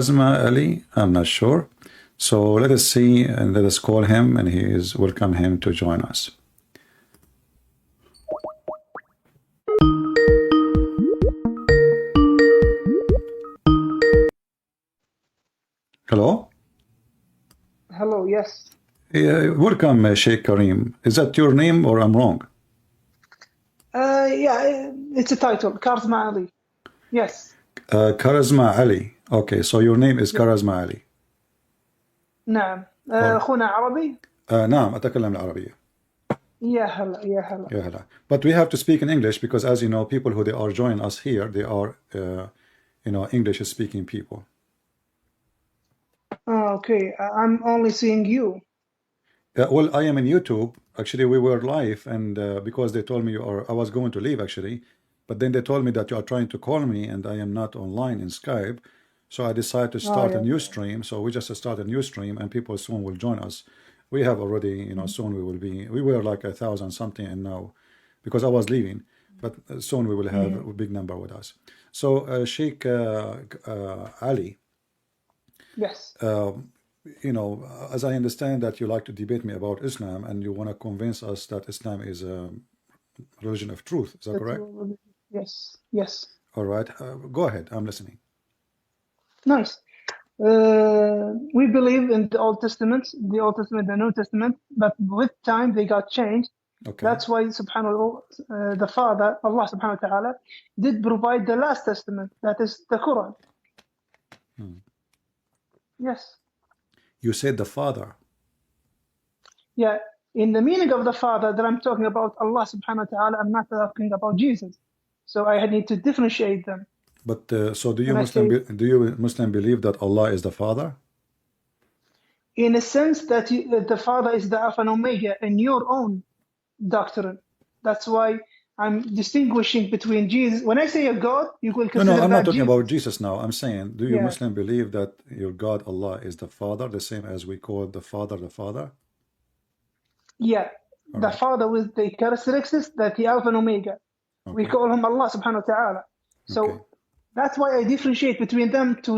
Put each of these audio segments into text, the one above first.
Asma Ali, I'm not sure. So let us see and let us call him and welcome him to join us. Hello? Hello, yes. Welcome, Sheikh Kareem. Is that your name or I'm wrong? Yeah, it's a title, Karzma Ali. Yes. Karazma Ali. Okay, so your name is Yeah. Karazma Ali. نعم. أخونا عربي؟ نعم أتكلم العربية. يا هلا يا هلا. يا هلا. But we have to speak in English because, as you know, people who they are joining us here, they are, English-speaking people. Oh, okay, I'm only seeing you. Well, I am in YouTube. Actually, we were live, and because they told me I was going to leave actually, but then they told me that you are trying to call me, and I am not online in Skype. So I decided to start a new stream. So we just start a new stream, and people soon will join us. We have already, soon we were like 1,000 something, and now, because I was leaving, but soon we will have a big number with us. So Sheikh Ali. Yes. As I understand that you like to debate me about Islam and you want to convince us that Islam is a religion of truth. Is that correct? Yes, yes. All right. Go ahead. I'm listening. Nice. We believe in the Old Testament, the New Testament, but with time they got changed. Okay. That's why subhanAllah, the Father, Allah subhanahu wa ta'ala, did provide the last testament, that is the Quran. Yes. You said the Father. Yeah, in the meaning of the Father that I'm talking about Allah subhanahu wa ta'ala, I'm not talking about Jesus. So I need to differentiate them. But so do you Muslim believe that Allah is the Father? In a sense that the Father is the Alpha and Omega in your own doctrine. That's why I'm distinguishing between Jesus. When I say a God, you will consider No, I'm not talking Jesus. about Jesus now. I'm saying, do you Muslim believe that your God Allah is the Father, the same as we call the Father the Father? Yeah, the Father with the characteristics that the Alpha and Omega. We call him Allah subhanahu wa ta'ala. So that's why I differentiate between them to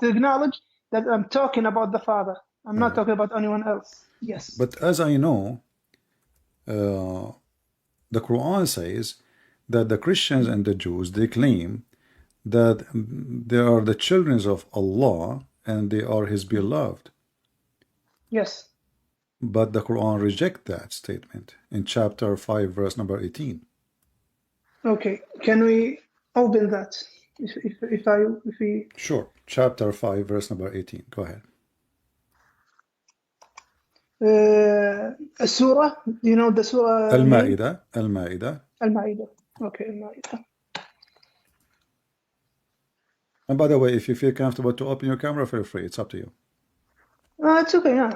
acknowledge that I'm talking about the Father. I'm not talking about anyone else. Yes. But as I know, the Quran says that the Christians and the Jews, they claim that they are the children of Allah and they are His beloved. Yes. But the Quran rejects that statement in chapter 5, verse number 18. Okay, can we open that? If we Sure. Chapter 5, verse number 18. Go ahead. A surah, you know the surah? Al-Ma'idah. Al-Ma'idah. Al-Ma'idah. Okay, Al-Ma'idah. And by the way, if you feel comfortable to open your camera, feel free. It's up to you. It's okay, yeah.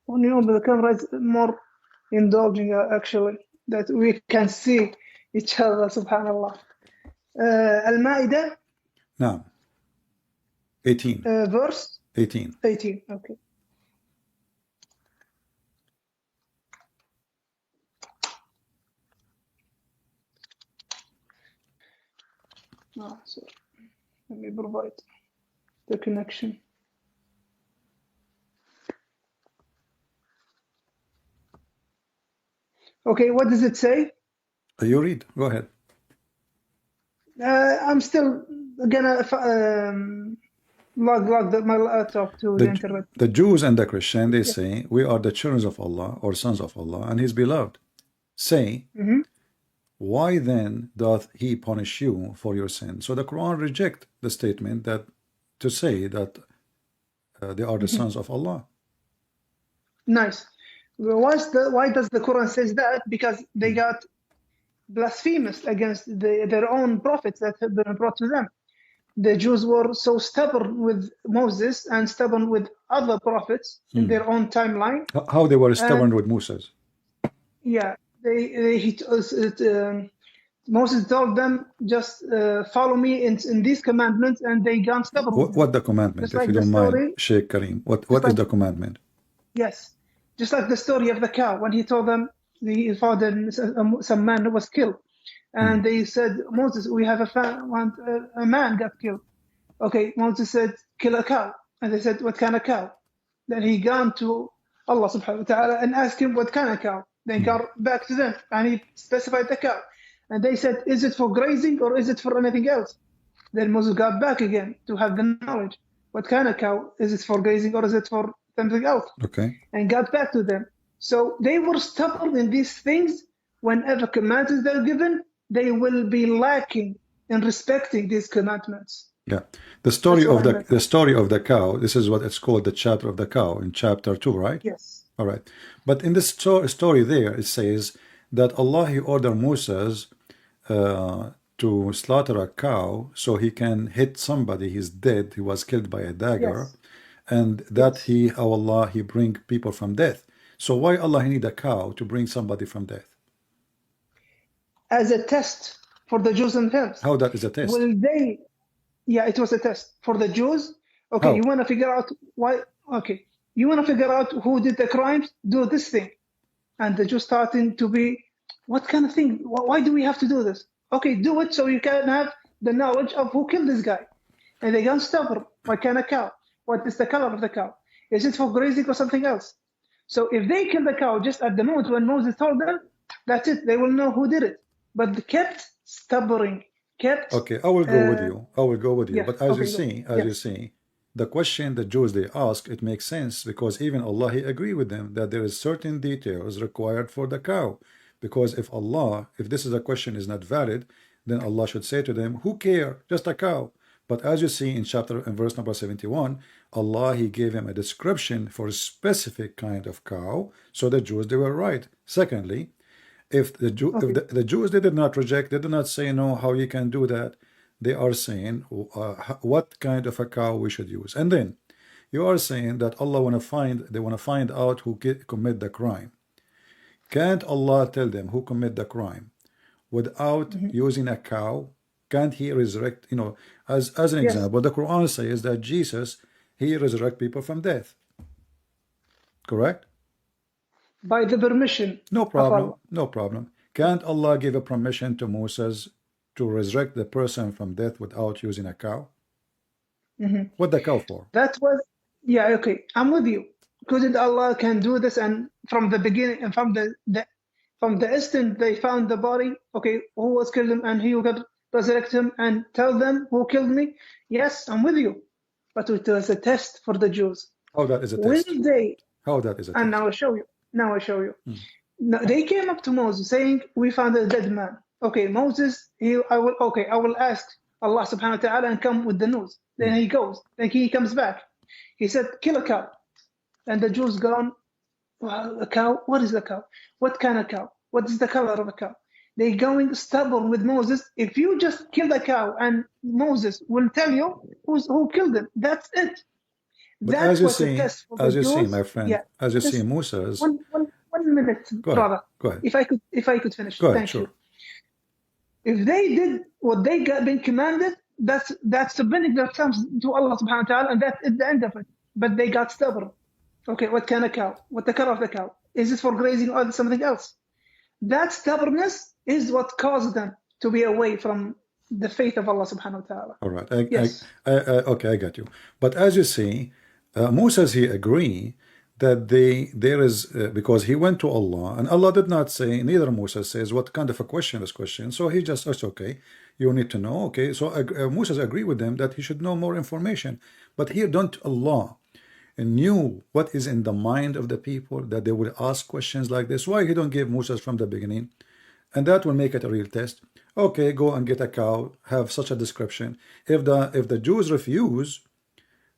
When you open the camera, it's more indulging, actually, that we can see each other, subhanallah. Al-Ma'idah. Now, 18. Verse? 18. 18, okay. So let me provide the connection. Okay, what does it say? You read. Go ahead. I'm still gonna log my laptop to the internet. The Jews and the Christian, they say, we are the children of Allah or sons of Allah and His beloved. Say, why then doth He punish you for your sin? So the Quran rejects the statement that to say that they are the sons of Allah. Nice. Why does the Quran says that? Because they got blasphemous against their own prophets that have been brought to them. The Jews were so stubborn with Moses and stubborn with other prophets in their own timeline. How they were stubborn with Moses? Yeah, Moses told them, just follow me in these commandments, and they got stubborn. What the commandment, if you don't mind, Sheikh Kareem? What is the commandment? Yes, just like the story of the cow, when he told them, he found some man who was killed. And they said, Moses, we have a man got killed. Okay, Moses said, kill a cow. And they said, what kind of cow? Then he gone to Allah subhanahu wa ta'ala and asked him what kind of cow. Then got back to them and he specified the cow. And they said, is it for grazing or is it for anything else? Then Moses got back again to have the knowledge. What kind of cow? Is it for grazing or is it for something else? Okay. And got back to them. So they were stubborn in these things. Whenever commandments they're given, they will be lacking in respecting these commandments. Yeah. The story That's what of I the meant. the story of the cow, this is what it's called, the chapter of the cow in chapter 2, right? Yes. All right. But in this story there, it says that Allah, he ordered Moses to slaughter a cow so he can hit somebody. He's dead. He was killed by a dagger. Yes. And that Yes. he, oh Allah, he bring people from death. So why Allah he need a cow to bring somebody from death? As a test for the Jews themselves. How that is a test? Will they? Yeah, it was a test for the Jews. Okay, How? you want to figure out why? Okay, you want to figure out who did the crimes? Do this thing, and the Jews starting to be, what kind of thing? Why do we have to do this? Okay, do it so you can have the knowledge of who killed this guy. And they got stubborn. What kind of cow? What is the color of the cow? Is it for grazing or something else? So if they kill the cow just at the moment when Moses told them, that's it. They will know who did it. But they kept stubborn, kept. Okay, I will go with you. I will go with you. Yeah. But as Okay. you see, the question the Jews they ask, it makes sense because even Allah he agree with them that there is certain details required for the cow. Because if Allah, if this is a question is not valid, then Allah should say to them, who care? Just a cow. But as you see in verse number 71, Allah he gave him a description for a specific kind of cow. So the Jews they were right. Secondly, if the the Jews they did not reject, they did not say no, how you can do that. They are saying what kind of a cow we should use. And then you are saying that Allah they want to find out who commit the crime. Can't Allah tell them who commit the crime without using a cow? Can't he resurrect, as an Yes. example, the Quran says that Jesus, he resurrect people from death. Correct? By the permission. No of problem. Allah. No problem. Can't Allah give a permission to Moses to resurrect the person from death without using a cow? What the cow for? That was, yeah, okay. I'm with you. Couldn't Allah can do this? And from the beginning, and from the instant they found the body, okay, who was killed him, and he will resurrect him and tell them who killed me. Yes, I'm with you. But it was a test for the Jews. How that is a Will test? they? How that is a And test? now I'll show you. No, they came up to Moses saying, we found a dead man. Okay, Moses, I will ask Allah subhanahu wa ta'ala and come with the news. Then he goes. Then he comes back. He said, kill a cow. And the Jews gone, well, a cow? What is a cow? What kind of cow? What is the color of a cow? They going stubborn with Moses. If you just kill the cow and Moses will tell you who killed him, that's it. But That as you was a see, test for the Jews. my friend, Yeah. as you Just see, Moses. 1 minute, Go brother. ahead. Go ahead. If I could finish. Go ahead. Thank Sure. you. If they did what they got been commanded, that's submitting themselves to Allah subhanahu wa ta'ala, and that's at the end of it. But they got stubborn. Okay, what kind of cow? What the color of the cow? Is it for grazing or something else? That stubbornness is what caused them to be away from the faith of Allah subhanahu wa ta'ala. All right. Yes. Okay, I got you. But as you see, Moses he agree that there is because he went to Allah and Allah did not say, neither Moses says what kind of a question is question. So he just says, okay, you need to know. Okay, so Moses agree with them that he should know more information. But here don't Allah knew what is in the mind of the people that they would ask questions like this. Why he don't give Moses from the beginning? And that will make it a real test. Okay, go and get a cow, have such a description. If the Jews refuse,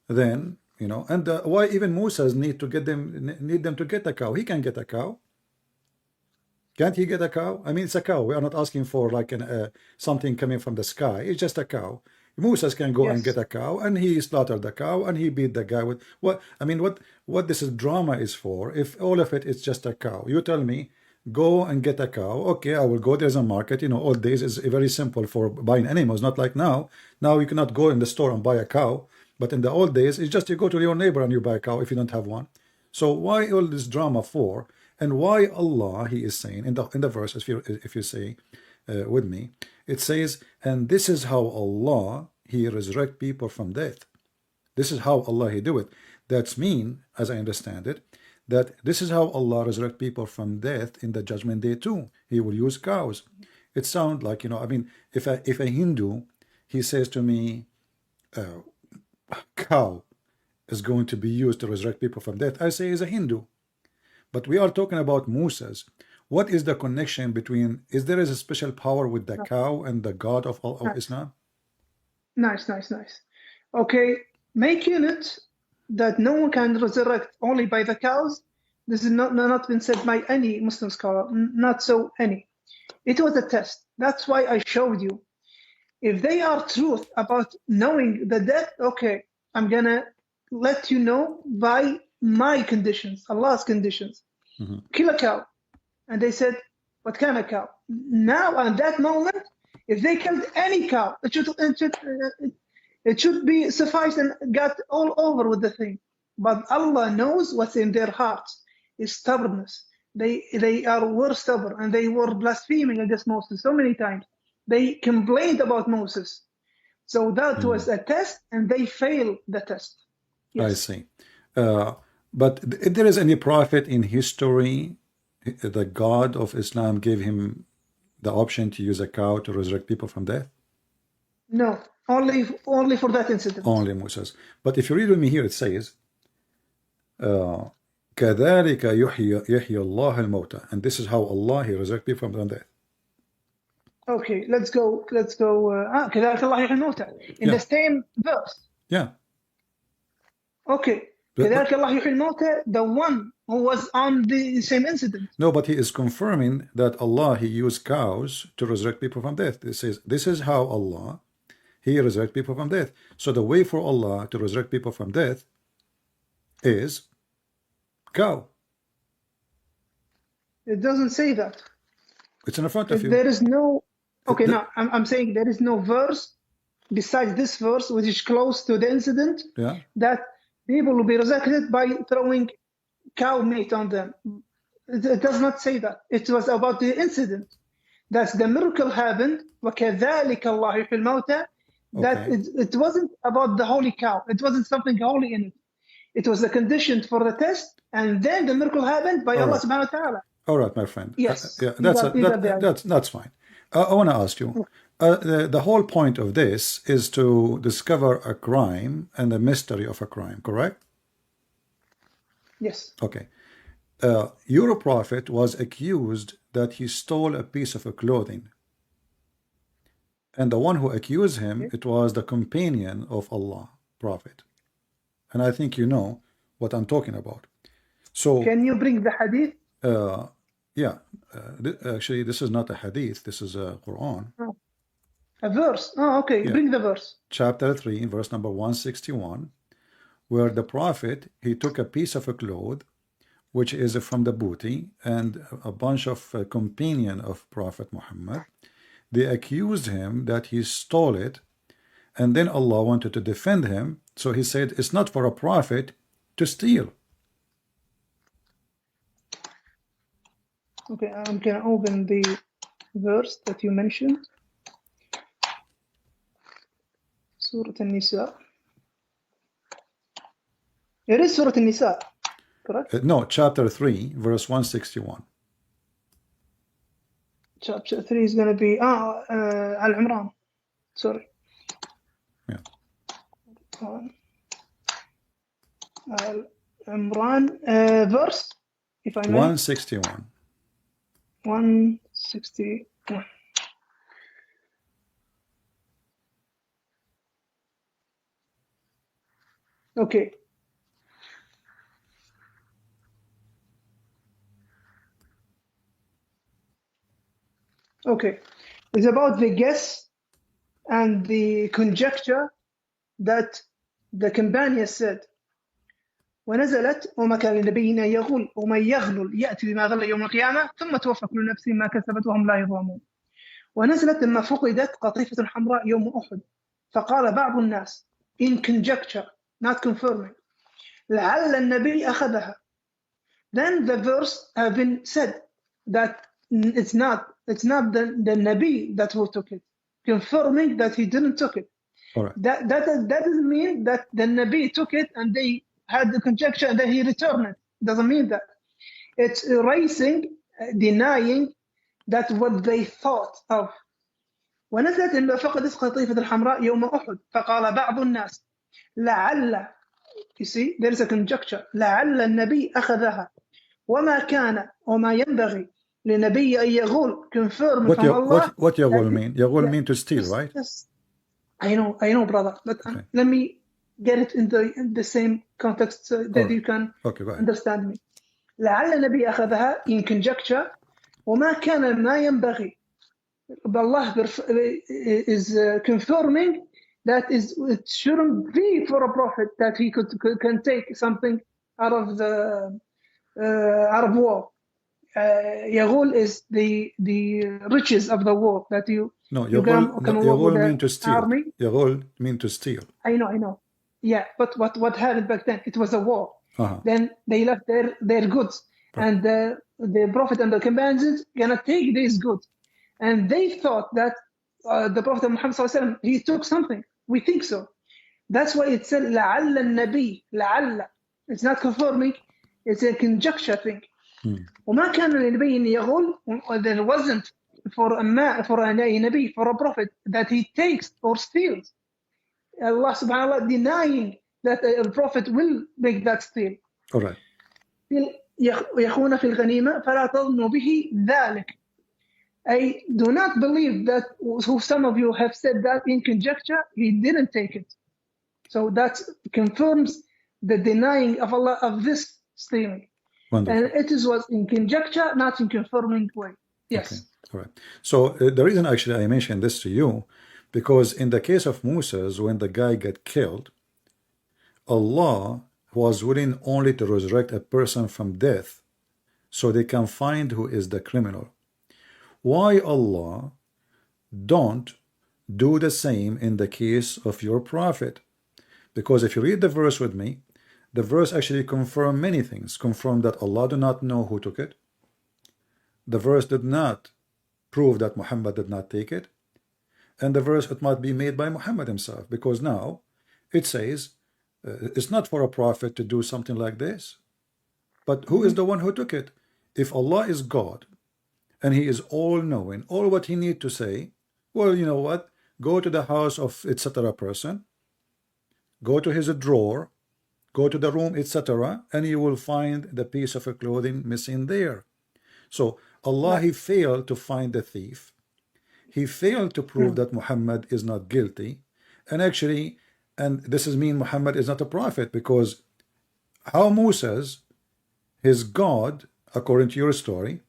then and why even Moses need them to get a cow? He can get a cow. Can't he get a cow? I mean, it's a cow. We are not asking for like something coming from the sky. It's just a cow. Moses can go and get a cow, and he slaughtered the cow, and he beat the guy with what? I mean, what this drama is for? If all of it is just a cow, you tell me, go and get a cow. Okay, I will go. There's a market. Old days is very simple for buying animals, not like now. Now you cannot go in the store and buy a cow. But in the old days, it's just you go to your neighbor and you buy a cow if you don't have one. So why all this drama for? And why Allah, he is saying in the verse, if you say with me, it says, and this is how Allah, He resurrect people from death. This is how Allah He do it. That's mean, as I understand it, that this is how Allah resurrect people from death in the judgment day too. He will use cows. It sounds like, I mean, if a Hindu, he says to me, cow is going to be used to resurrect people from death, I say he's a Hindu. But we are talking about Musas. What is the connection between, is there a special power with the cow and the God of Islam? Nice. Okay, making it that no one can resurrect only by the cows, this is not been said by any Muslim scholar, not so any. It was a test. That's why I showed you. If they are truth about knowing the death, okay, I'm gonna let you know by my conditions, Allah's conditions. Kill a cow. And they said, what kind of cow? Now, at that moment, if they killed any cow, it should be suffice and got all over with the thing. But Allah knows what's in their hearts, is stubbornness. They were stubborn and they were blaspheming against Moses so many times. They complained about Moses. So that was a test and they failed the test. Yes. I see. But if there is any prophet in history, the God of Islam gave him the option to use a cow to resurrect people from death? No, only for that incident. Only Moses. But if you read with me here, it says, كَذَلِكَ يُحْيِي اللَّهُ الْمَوْتَى. And this is how Allah, He resurrects people from death. Okay, let's go. كَذَلِكَ اللَّهُ يُحْيِي الْمَوْتَى. In the same verse. Yeah. Okay. كَذَلِكَ اللَّهُ يُحْيِي الْمَوْتَى, the one who was on the same incident. No, but he is confirming that Allah, He used cows to resurrect people from death. It says, this is how Allah, He resurrect people from death. So the way for Allah to resurrect people from death is cow. It doesn't say that. It's in front of you. There is no... Okay, no, I'm saying there is no verse besides this verse, which is close to the incident, that people will be resurrected by throwing cow meat on them. It does not say that. It was about the incident. That's the miracle happened. وَكَذَلِكَ اللَّهُ يُحْيِي الْمَوْتَى. That it wasn't about the holy cow. It wasn't something holy in it. It was a condition for the test, and then the miracle happened by Allah subhanahu wa ta'ala. All right, my friend. Yes. That's fine. I want to ask you, the whole point of this is to discover a crime and the mystery of a crime, correct? Yes. Okay. Your prophet was accused that he stole a piece of clothing. And the one who accused him, it was the companion of Allah, prophet. And I think you know what I'm talking about. So, can you bring the hadith? Actually, this is not a hadith. This is a Quran. Oh. A verse. Oh, okay. Yeah. Bring the verse. Chapter 3, verse number 161, where the prophet, he took a piece of a cloth, which is from the booty, and a bunch of companion of Prophet Muhammad. They accused him that he stole it, and then Allah wanted to defend him. So He said, it's not for a prophet to steal. Okay, I'm going to open the verse that you mentioned. Surah An-Nisa. It is Surah An-Nisa, correct? No, chapter 3, verse 161. Chapter 3 is going to be Al-Imran. Sorry. Yeah. Al-Imran verse, if I may. 161. 161. Okay. Okay. It's about the guess and the conjecture that the companion said. ونزلت وما كان لنبينا يغل ومن يغلل يأتي بما غل يوم القيامة ثم توفى كل نفس ما كسبت وهم لا يظلمون. ونزلت لما فقدت قطيفة حمراء يوم أحد فقال بعض الناس in conjecture, not confirming, لعل النبي أخذها. Then the verse have been said that it's not the Nabi that who took it, confirming that he didn't took it. All right. That doesn't mean that the Nabi took it and they had the conjecture and then he returned it. Doesn't mean that. It's erasing, denying that what they thought of. ونزلت إن فقدت قطيفة الحمراء يوم أحد فقال بعض الناس لعل, you see, there is a conjecture, لعل النبي أخذها وما كان وما ينبغي لنبي أن يغول confirm What from Allah. what يغول mean? يغول Yeah, mean to steal, right? Yes. I know, brother. But Okay. let me get it in the same context so that Alright. you can Okay, go ahead. understand me. لعل النبي أخذها in conjecture وما كان ما ينبغي. Allah is confirming that it shouldn't be for a prophet that he can take something out of war. Yaghul is the riches of the war that you can work with mean to the steal. army. Yaghul mean to steal. I know. Yeah, but what happened back then? It was a war. Uh-huh. Then they left their goods, and the Prophet and the companions gonna take these goods, and they thought that the Prophet Muhammad ﷺ, he took something. We think so. That's why it said لعل النبي لعل. It's not confirming. It's a conjecture thing. وما كان لنبي أن يغول. There wasn't for a Nabi, for a prophet, that he takes or steals. Allah subhanahu wa ta'ala denying that a prophet will make that steal. All right. يخون في الغنيمة فلا تظنوا به ذلك. I do not believe that some of you have said that in conjecture, he didn't take it. So that confirms the denying of Allah of this stealing. Wonderful. And it was in conjecture, not in confirming way. Yes. Okay. All right. So the reason actually I mentioned this to you, because in the case of Moses, when the guy got killed, Allah was willing only to resurrect a person from death so they can find who is the criminal. Why Allah don't do the same in the case of your prophet? Because if you read the verse with me, the verse actually confirms many things. Confirm that Allah do not know who took it. The verse did not prove that Muhammad did not take it. And the verse, it might be made by Muhammad himself, because now it says it's not for a prophet to do something like this. But who is the one who took it? If Allah is God and he is all-knowing, all what he need to say, well, you know what? Go to the house of etc. person, go to his drawer, go to the room, etc., and you will find the piece of clothing missing there. So Allah, he failed to find the thief. He failed to prove that Muhammad is not guilty. And actually, and this is mean Muhammad is not a prophet, because how Moses, his God, according to your story,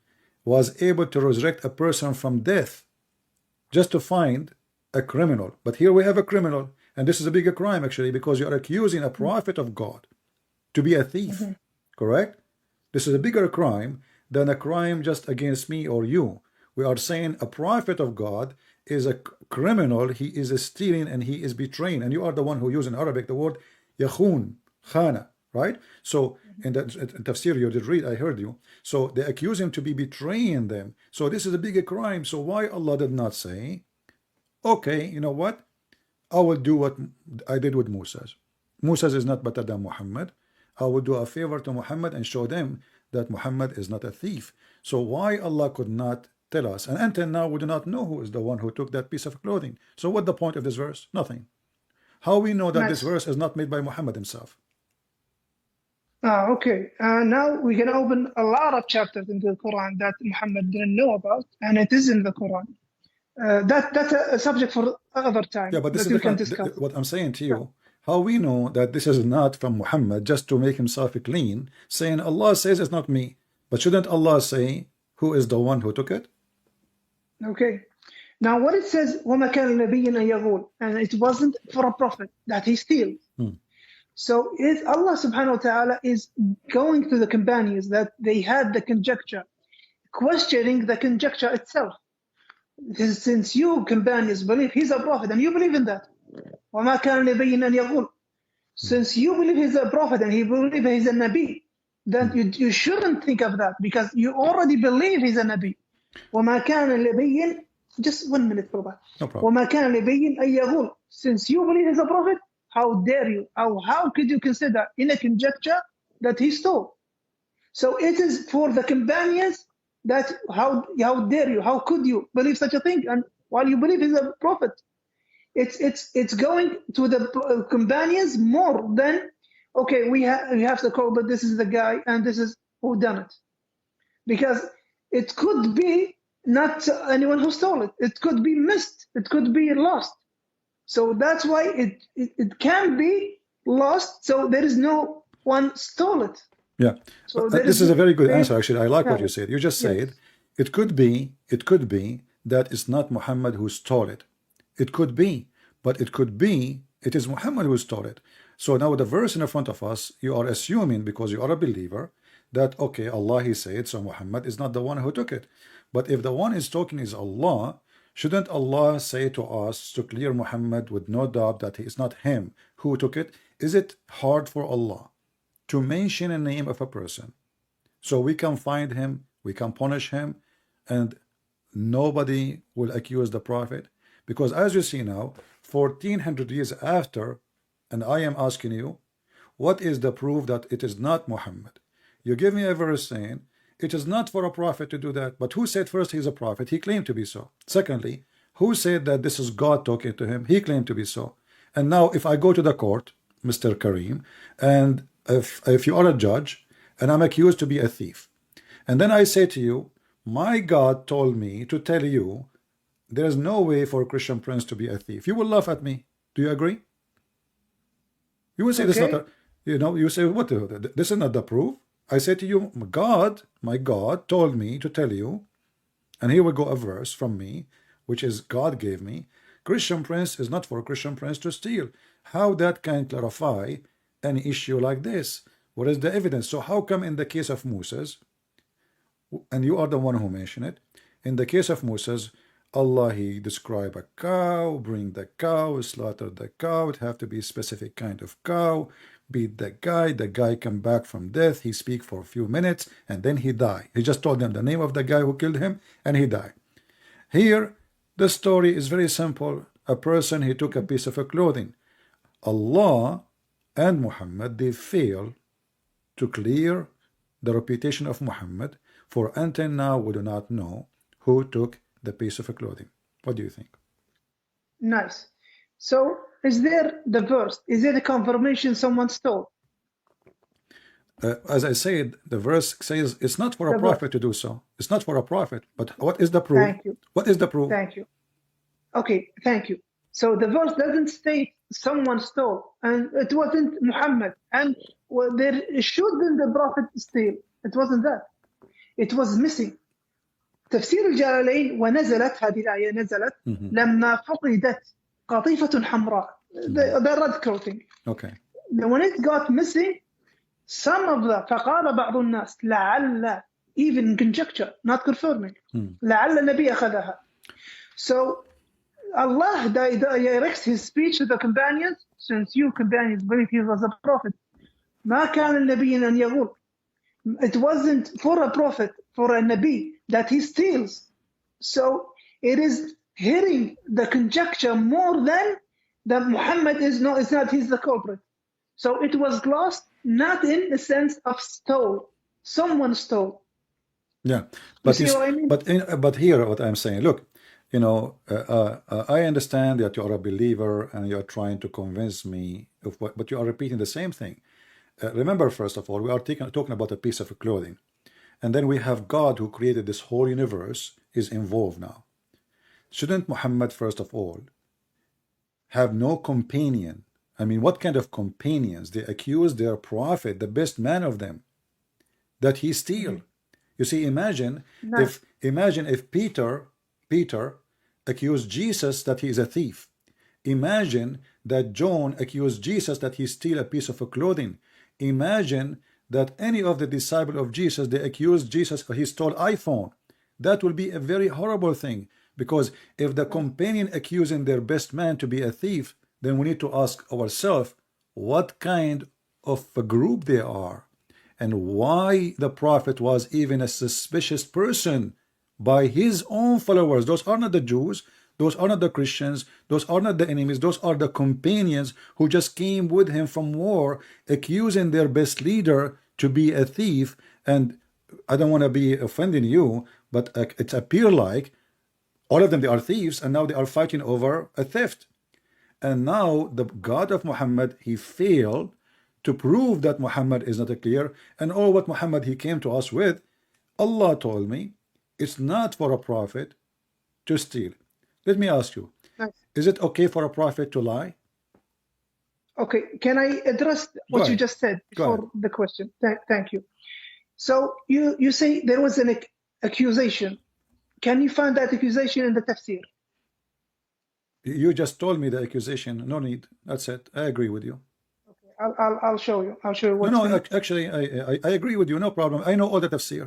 was able to resurrect a person from death just to find a criminal. But here we have a criminal, and this is a bigger crime actually, because you are accusing a prophet of God to be a thief. Correct? This is a bigger crime than a crime just against me or you. We are saying a prophet of God is a criminal, he is stealing and he is betraying, and you are the one who used in Arabic the word yakhun, khana, right? So in the tafsir you did read, I heard you. So they accuse him to be betraying them. So this is a bigger crime. So why Allah did not say, okay, you know what, I will do what I did with Moses. Moses is not better than Muhammad. I will do a favor to Muhammad and show them that Muhammad is not a thief. So why Allah could not tell us? And until now we do not know who is the one who took that piece of clothing. So what the point of this verse? Nothing. How we know that this verse is not made by Muhammad himself? Okay. Now we can open a lot of chapters in the Quran that Muhammad didn't know about, and it is in the Quran. That's a subject for other time. Yeah, but this is what I'm saying to you. How we know that this is not from Muhammad just to make himself clean, saying Allah says it's not me. But shouldn't Allah say who is the one who took it? Okay. Now what it says, وَمَا كَانَ لِنَبِيٍّ أَن يَغُولَ, and it wasn't for a prophet that he steals. So Allah subhanahu wa ta'ala is going to the companions that they had the conjecture, questioning the conjecture itself. Since you companions believe he's a prophet and you believe in that, وَمَا كَانَ لِنَبِيٍّ أَن يَغُولَ, since you believe he's a prophet and he believes he's a Nabi, then you shouldn't think of that, because you already believe he's a Nabi. وَمَا كَانَ لِنَبِيٍّ, just 1 minute, brother. No problem. وَمَا كَانَ لِنَبِيٍّ أَن يَغُولَ, since you believe he's a prophet, how dare you? How could you consider in a conjecture that he stole? So it is for the companions that how dare you? How could you believe such a thing? And while you believe he's a prophet, it's going to the companions more than okay. We have to call, but this is the guy and this is who done it, because it could be not anyone who stole it. It could be missed. It could be lost. So that's why it can be lost. So there is no one stole it. Yeah, So this is a very good answer. faith Actually, I like what you carried. said. You just Yes. said it could be that it's not Muhammad who stole it. It could be, but it could be it is Muhammad who stole it. So now the verse in front of us, you are assuming because you are a believer that okay, Allah he said, so Muhammad is not the one who took it. But if the one is talking is Allah, shouldn't Allah say to us to clear Muhammad with no doubt that he is not him who took it? Is it hard for Allah to mention a name of a person so we can find him, we can punish him, and nobody will accuse the prophet? Because as you see now, 1400 years after, and I am asking you, what is the proof that it is not Muhammad? You give me a verse saying it is not for a prophet to do that. But who said first he's a prophet? He claimed to be so. Secondly, who said that this is God talking to him? He claimed to be so. And now if I go to the court, Mr. Kareem, and if you are a judge and I'm accused to be a thief, and then I say to you, my God told me to tell you there's no way for a Christian prince to be a thief, you will laugh at me. Do you agree? You will say this is not Okay. a, you say, what, this is not the proof. I say to you, my God told me to tell you, and here will go a verse from me, which is God gave me, Christian prince is not for a Christian prince to steal. How that can clarify an issue like this? What is the evidence? So how come in the case of Moses, and you are the one who mentioned it, in the case of Moses, Allah he describe a cow, bring the cow, slaughter the cow, it have to be a specific kind of cow, beat the guy come back from death, he speak for a few minutes, and then he die. He just told them the name of the guy who killed him, and he died. Here, the story is very simple. A person, he took a piece of a clothing. Allah and Muhammad, they fail to clear the reputation of Muhammad, for until now we do not know who took the piece of a clothing. What do you think? Nice. So is there the verse? Is there a confirmation someone stole? As I said, the verse says it's not for a The verse. prophet to do so. It's not for a prophet. But what is the proof? Thank you. What is the proof? Thank you. Okay, thank you. So the verse doesn't state someone stole, and it wasn't Muhammad, and there shouldn't the prophet steal. It wasn't that. It was missing. تفسير الجلالين ونزلت هذه الآية نزلت لما فقدت قطيفة حمراء. The red clothing. Okay. When it got missing, some of the فقال بعض الناس لعل, even conjecture, not confirming, لعل النبي أخذها. So Allah directs his speech to the companions, since you companions believe he was a prophet. ما كان النبي أن يغول. It wasn't for a prophet, for a Nabi, that he steals. So it is hearing the conjecture more than that Muhammad is not he's the culprit. So it was lost, not in the sense of stole. Someone stole. Yeah, You but see what I mean? but here what I'm saying, look, I understand that you are a believer and you are trying to convince me of what, but you are repeating the same thing. Remember, first of all, we are talking about a piece of clothing, and then we have God who created this whole universe is involved now. Shouldn't Muhammad, first of all, have no companion? I mean, what kind of companions? They accuse their prophet, the best man of them, that he steal. You see, imagine if Peter accused Jesus that he is a thief. Imagine that John accused Jesus that he steal a piece of a clothing. Imagine that any of the disciples of Jesus, they accused Jesus he stole iPhone. That will be a very horrible thing, because if the companion accusing their best man to be a thief, then we need to ask ourselves what kind of a group they are, and why the prophet was even a suspicious person by his own followers. Those are not the Jews. Those are not the Christians. Those are not the enemies. Those are the companions who just came with him from war, accusing their best leader to be a thief. And I don't want to be offending you, but it appear like all of them, they are thieves, and now they are fighting over a theft. And now the God of Muhammad, he failed to prove that Muhammad is not a clear, and all what Muhammad he came to us with, Allah told me, it's not for a prophet to steal. Let me ask you, Nice. is it okay for a prophet to lie? Okay, can I address what you ahead. just said Go ahead. before the question? Thank you. So you say there was an accusation. Can you find that accusation in the tafsir? You just told me the accusation. No need. That's it. I agree with you. Okay, I'll show you. I'll show you what's No, in. actually, I agree with you. No problem. I know all the tafsir.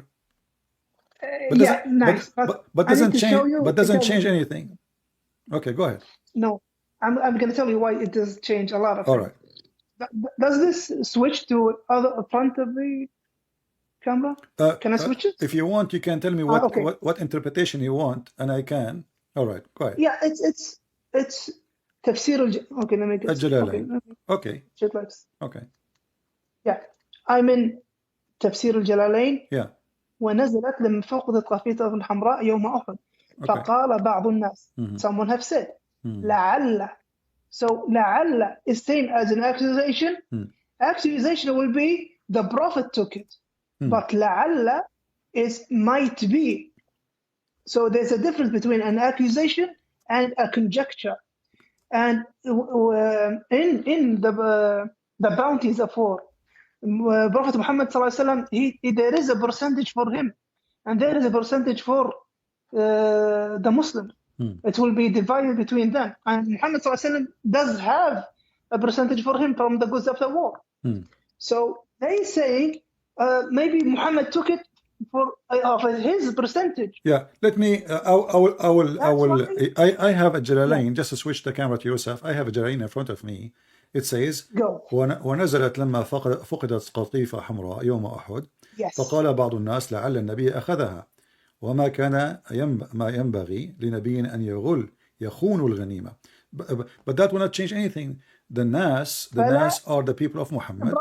But Yeah, doesn't nice. but I need doesn't to show change you. but doesn't change anything. Okay, go ahead. No, I'm going to tell you why it does change a lot of All things. right. Does this switch to other front of the camera? Can I switch it? If you want, you can tell me Okay. what interpretation you want, and I can. All right, go ahead. Yeah, it's tafsir. Okay, let me get. Al-Jalalain. Okay. Shit like this. Okay. Yeah, I'm in تفسير الجلالين. Yeah. ونزلت لما فقدت قافية الحمراء يوم أحد. Okay. فقال بعض الناس. Someone have said. لعل. So لعل is same as an accusation. Accusation will be the prophet took it. But لعل is might be. So there's a difference between an accusation and a conjecture. And in the bounties of war, Prophet Muhammad sallallahu alaihi wasallam, there is a percentage for him, and there is a percentage for the Muslim. It will be divided between them, and Muhammad sallallahu alaihi wasallam does have a percentage for him from the goods of the war. So they saying maybe Muhammad took it for his percentage. Yeah, let me. I have a Jalalain. Just to switch the camera to Yusuf, I have a Jalalain in front of me. It says, ونزلت لما فقدت قطيفة حمراء يوم أحد فقال بعض الناس لعل النبي أخذها وما كان ما ينبغي لنبي أن يخون الغنيمة. But that will not change anything. The Nas are the people of Muhammad.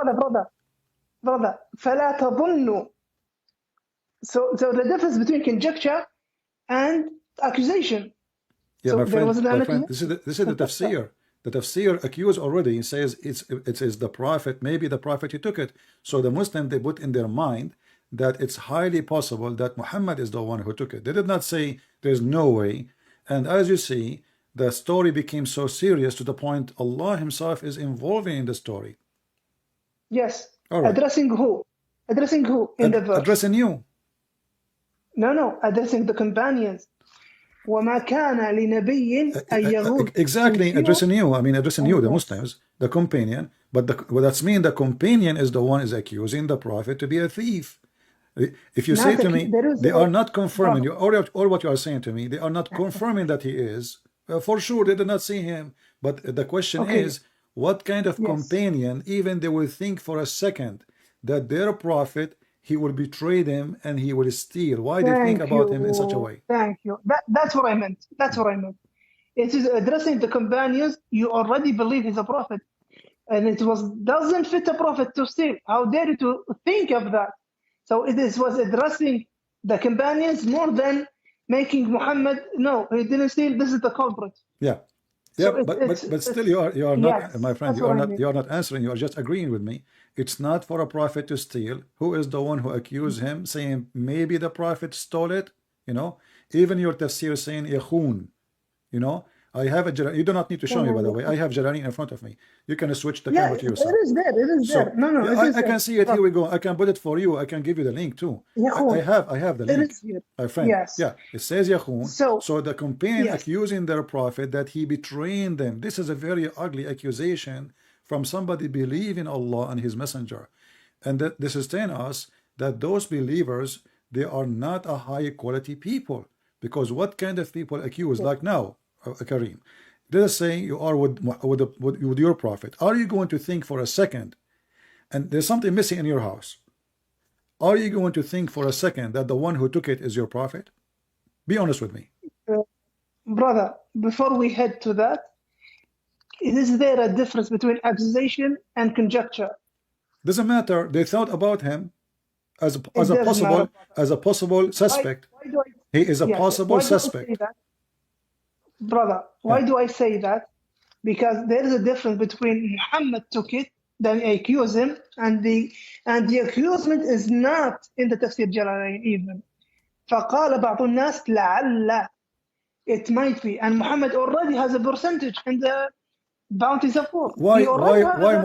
Brother, فلا تظنوا. So the difference between conjecture and accusation. Yeah, so my friend, this is the tafsir. The tafsir accused already. It says it is the prophet. Maybe the prophet he took it. So the Muslim, they put in their mind that it's highly possible that Muhammad is the one who took it. They did not say there's no way. And as you see, the story became so serious to the point Allah himself is involving in the story. Yes. All right. Addressing who in the verse? Addressing you. No, addressing the companions. وَمَا كَانَ لِنَبِيٍّ أَن يَغُولَ. Exactly, addressing you. I mean, addressing you, the Muslims, the companion. But that's mean the companion is the one is accusing the prophet to be a thief. If you say to me, they are not confirming, or what you are saying to me, they are not confirming that he is. For sure, they did not see him. But the question is, what kind of companion, even they will think for a second that their prophet, he will betray them and he will steal. Why they think about him in such a way? Thank you. That's what I meant. It is addressing the companions. You already believe he's a prophet, and it doesn't fit a prophet to steal. How dare you to think of that? So it was addressing the companions more than making Muhammad. No, he didn't steal. This is the culprit. Yeah. So but still you are not, my friend, you are not answering, you are just agreeing with me. It's not for a prophet to steal. Who is the one who accused him, saying maybe the prophet stole it? Even your tafsir saying yakhun. I have a you do not need to show me, by the way. I have Jalalain in front of me. You can switch the camera to yourself. It is there. No, I can see it. Here we go. I can put it for you. I can give you the link too. I have the link. It is here. My friend. Yes. Yeah, it says Yakhun. So the companion accusing their prophet that he betrayed them. This is a very ugly accusation from somebody believing Allah and his messenger. And that this is telling us that those believers, they are not a high quality people. Because what kind of people accuse, like now, Kareem, let us say you are with your prophet. Are you going to think for a second, and there's something missing in your house, are you going to think for a second that the one who took it is your prophet? Be honest with me. brother, before we head to that, is there a difference between accusation and conjecture? Doesn't matter. They thought about him as It doesn't matter, brother. a possible suspect. Why do I? He is a Yes. possible Why do I say suspect. that, brother? Why Yeah. do I say that? Because there is a difference between Muhammad took it, then accuse him, and the accusement is not in the Tafsir Jalalain even. فقال بعض الناس لعل, it might be, and Muhammad already has a percentage in the bounties of war. Why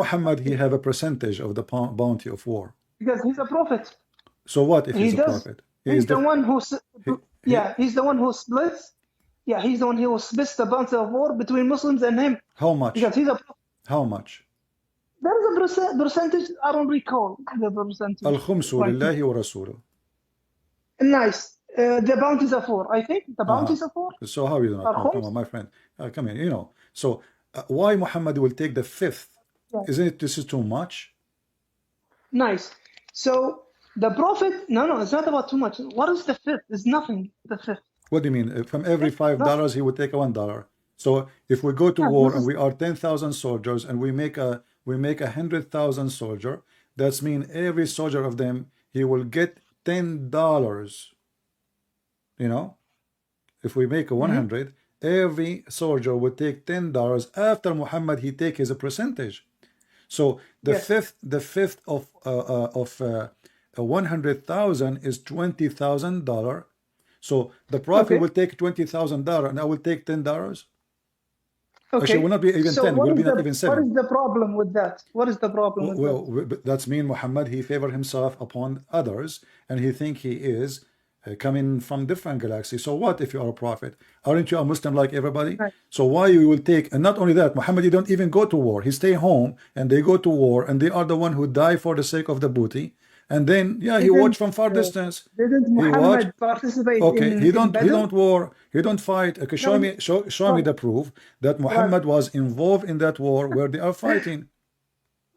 Muhammad he have a percentage of the bounty of war? Because he's a prophet. So what if He he's a does. prophet? He's the one who he's the one who splits. Yeah, he's the one who splits the bounty of war between Muslims and him. How much? Because he's a prophet. How much? There is a percentage. I don't recall the percentage. الخمس لله ورسوله. Nice. The bounties of war. I think the bounties of war. So how you do not know? Come on, my friend. Come here. You know. So why Muhammad will take the fifth? Yeah. Isn't it this is too much? Nice. So the prophet. No, it's not about too much. What is the fifth? It's nothing. The fifth. What do you mean? From every $5, he would take $1. So if we go to war and we are 10,000 soldiers and we make a 100,000 soldier, that's mean every soldier of them he will get $10. You know, if we make a 100, every soldier would take $10. After Muhammad, he take his percentage. So the fifth of 100,000 is $20,000. So the prophet will take $20,000 and I will take $10. Okay. Actually, it will not be even 10. It will be not even 7. What is the problem with that? What is the problem with that? Well, that's mean Muhammad, he favor himself upon others and he think he is coming from different galaxies. So what if you are a prophet? Aren't you a Muslim like everybody? Right. So why you will take, and not only that, Muhammad, he don't even go to war. He stay home and they go to war and they are the one who die for the sake of the booty. And then, he watch from far distance. Didn't Muhammad participate in he don't war, he don't fight. Okay, show me the proof that Muhammad was involved in that war where they are fighting.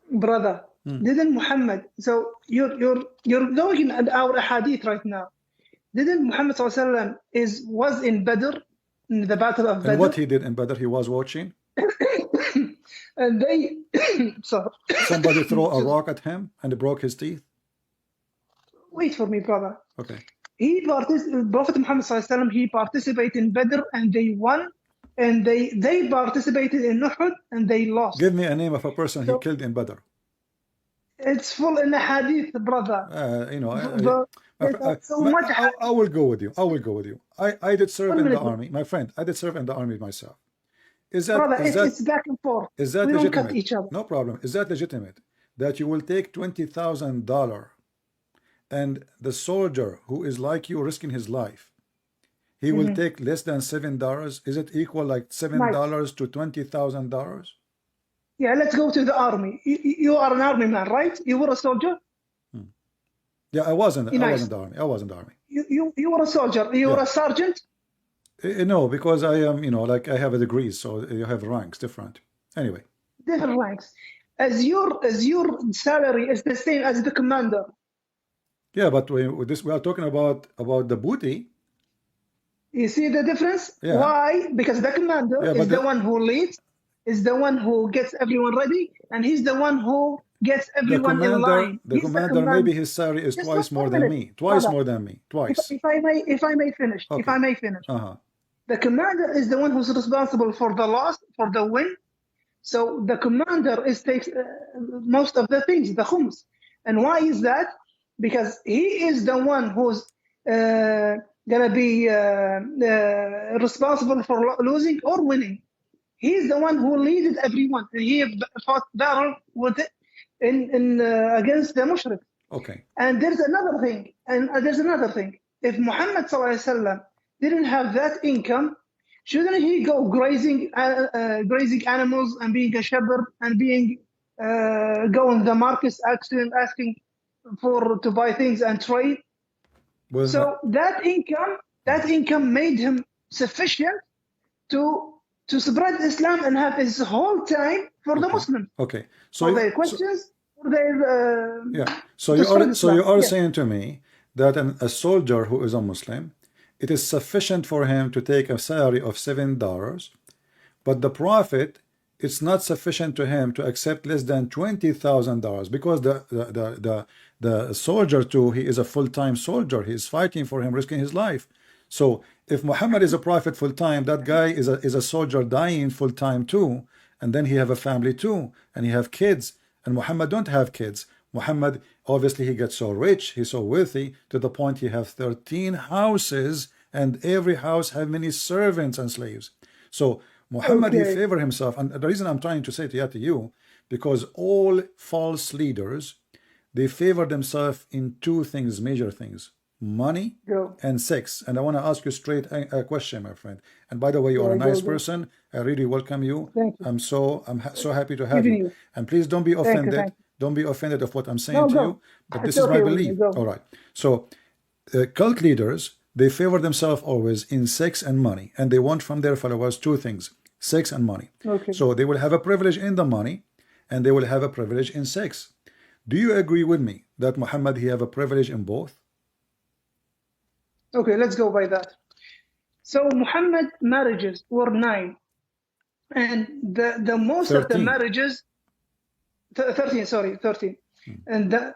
Brother, didn't Muhammad, so you're going at our hadith right now. Didn't Muhammad was in Badr, in the battle of Badr? And what he did in Badr, he was watching. And they somebody throw a rock at him and broke his teeth. Wait for me, brother. Okay. Prophet Muhammad he participated in Badr and they won, and they participated in Uhud and they lost. Give me a name of a person he killed in Badr. It's full in the hadith, brother. I will go with you. I did serve in the army, my friend. I did serve in the army myself. It's back and forth. Is that we legitimate? Don't cut each other. No problem. Is that legitimate? That you will take $20,000 and the soldier who is like you risking his life, he will take less than $7. Is it equal like $7 to $20,000? Yeah, let's go to the army. You are an army man, right? You were a soldier? Yeah, I was in the army. You were a soldier. You were a sergeant? No, because I am, like I have a degree, so you have ranks different. Anyway. Different ranks. As your salary is the same as the commander. Yeah, but we are talking about the booty. You see the difference? Yeah. Why? Because the commander is the one who leads, is the one who gets everyone ready, and he's the one who gets everyone in line. The commander, maybe his salary is twice more than me. Twice more than me. Twice. If I may finish. Okay. If I may finish. The commander is the one who's responsible for the loss, for the win. So the commander takes most of the things, the khums. And why is that? Because he is the one who's gonna be responsible for losing or winning. He's the one who leaded everyone. He fought battle with against the mushrik. Okay. And there's another thing. If Muhammad ﷺ didn't have that income, shouldn't he go grazing animals and being a shepherd and being going the markets asking to buy things and trade? Well, so that income made him sufficient to spread Islam and have his whole time for the Muslims. Okay. So for their questions, for their So you are saying to me that a soldier who is a Muslim, it is sufficient for him to take a salary of $7, but the prophet, it's not sufficient to him to accept less than $20,000, because the soldier too, he is a full-time soldier. He is fighting for him, risking his life. So if Muhammad is a prophet full-time, that guy is a soldier dying full-time too, and then he have a family too, and he have kids, and Muhammad don't have kids. Muhammad, obviously, he gets so rich, he's so wealthy, to the point he have 13 houses, and every house have many servants and slaves. So Muhammad, he favor himself. And the reason I'm trying to say to you, because all false leaders, they favor themselves in two things, major things: money and sex. And I want to ask you straight a question, my friend. And by the way, you are a nice person. I really welcome you. Thank you. I'm so happy to have you. And please don't be offended. Don't be offended of what I'm saying to you. But this is my belief. All right. So cult leaders, they favor themselves always in sex and money. And they want from their followers two things: sex and money. So they will have a privilege in the money, and they will have a privilege in sex. Do you agree with me that Muhammad, he have a privilege in both? Okay, let's go by that. So Muhammad marriages were 9, and the most 13. Of the marriages, 13, sorry, 13, and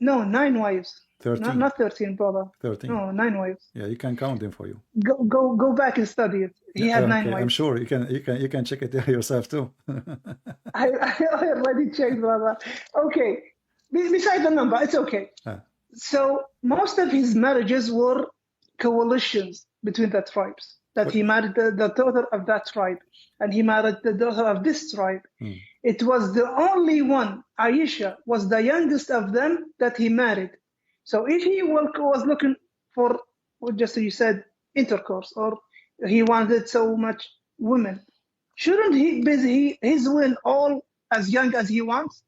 no, 9 wives. 13. Not 13, brother. 13. No, 9 wives. Yeah, you can count them for you. Go back and study it. He had 9 wives. I'm sure you can check it yourself too. I already checked, brother. Okay, besides the number, it's okay. So most of his marriages were coalitions between the tribes. That he married the daughter of that tribe, and he married the daughter of this tribe. It was the only one. Aisha was the youngest of them that he married. So if he was looking for, just you said, intercourse, or he wanted so much women, shouldn't he busy his women all as young as he wants?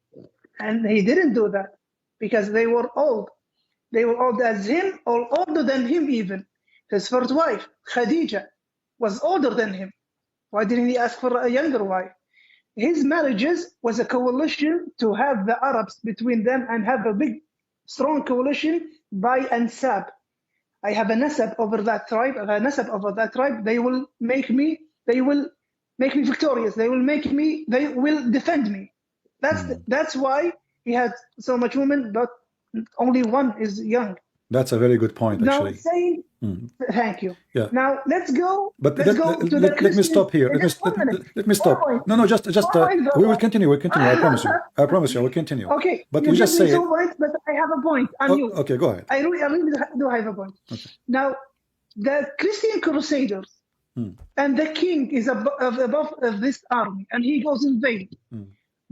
And he didn't do that because they were old. They were old as him, or older than him even. His first wife, Khadija, was older than him. Why didn't he ask for a younger wife? His marriages was a coalition to have the Arabs between them and have a big, strong coalition by ansab. I have a nasab over that tribe. I have a nasab over that tribe. They will make me victorious. They will defend me. That's why he had so much women, but only one is young. That's a very good point, actually. Now, saying, thank you. Yeah. Now, let's go. But let me stop here. Let me stop. No, just we will continue. We'll continue. I promise you. I promise you. We'll continue. Okay. But you just say it. Points, but I have a point on you. Okay, go ahead. I really do have a point. Okay. Now, the Christian Crusaders and the king is above this army, and he goes in vain.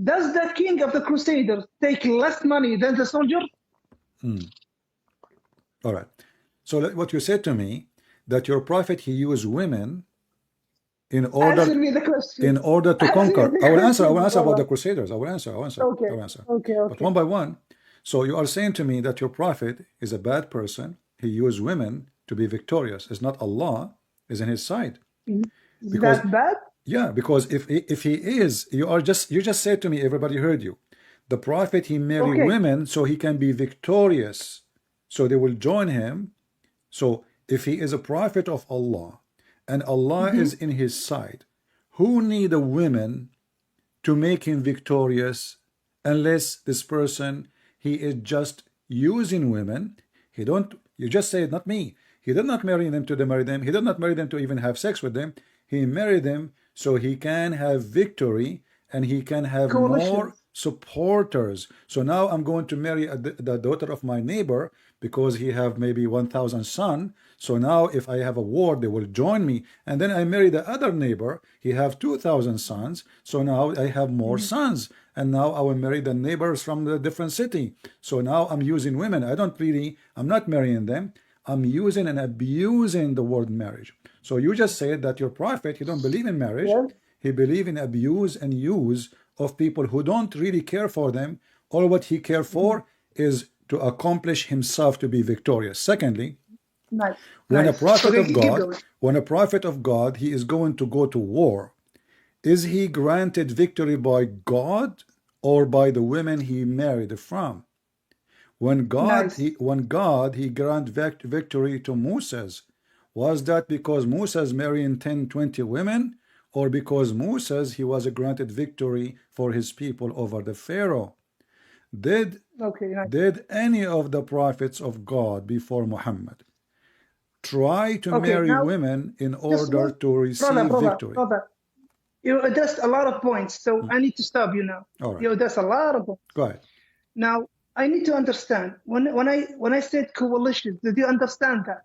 Does the king of the Crusaders take less money than the soldier? All right. So what you said to me, that your prophet, he used women in order to conquer. I will answer about the Crusaders. I will answer. Okay. But one by one. So you are saying to me that your prophet is a bad person. He used women to be victorious. It's not Allah is in his side. Is that bad? Yeah, because if he is, you just said to me, everybody heard you. The prophet, he married women so he can be victorious. So they will join him. So if he is a prophet of Allah and Allah is in his side, who need a woman to make him victorious unless this person, he is just using women? You just said, not me. He did not marry them to marry them. He did not marry them to even have sex with them. He married them so he can have victory and he can have more supporters. So now I'm going to marry the daughter of my neighbor because he have maybe 1,000 sons. So now if I have a war, they will join me. And then I marry the other neighbor. He have 2,000 sons. So now I have more sons. And now I will marry the neighbors from the different city. So now I'm using women. I'm not marrying them. I'm using and abusing the word marriage. So you just said that your prophet, he don't believe in marriage. Yeah. He believe in abuse and use of people who don't really care for them. All what he care for is to accomplish himself to be victorious. Secondly, when a prophet of God, he is going to go to war, is he granted victory by God or by the women he married from? When God he grant victory to Moses, Was that because Moses marrying 10, 20 women, or because Moses, he was granted victory for his people over the Pharaoh? Did Okay, nice. did any of the prophets of God before Muhammad try to Okay, marry now women in just order one, to receive victory? brother. You addressed a lot of points, so I need to stop you now. All right, You addressed a lot of points. go ahead. Now I need to understand when I said coalitions, did you understand that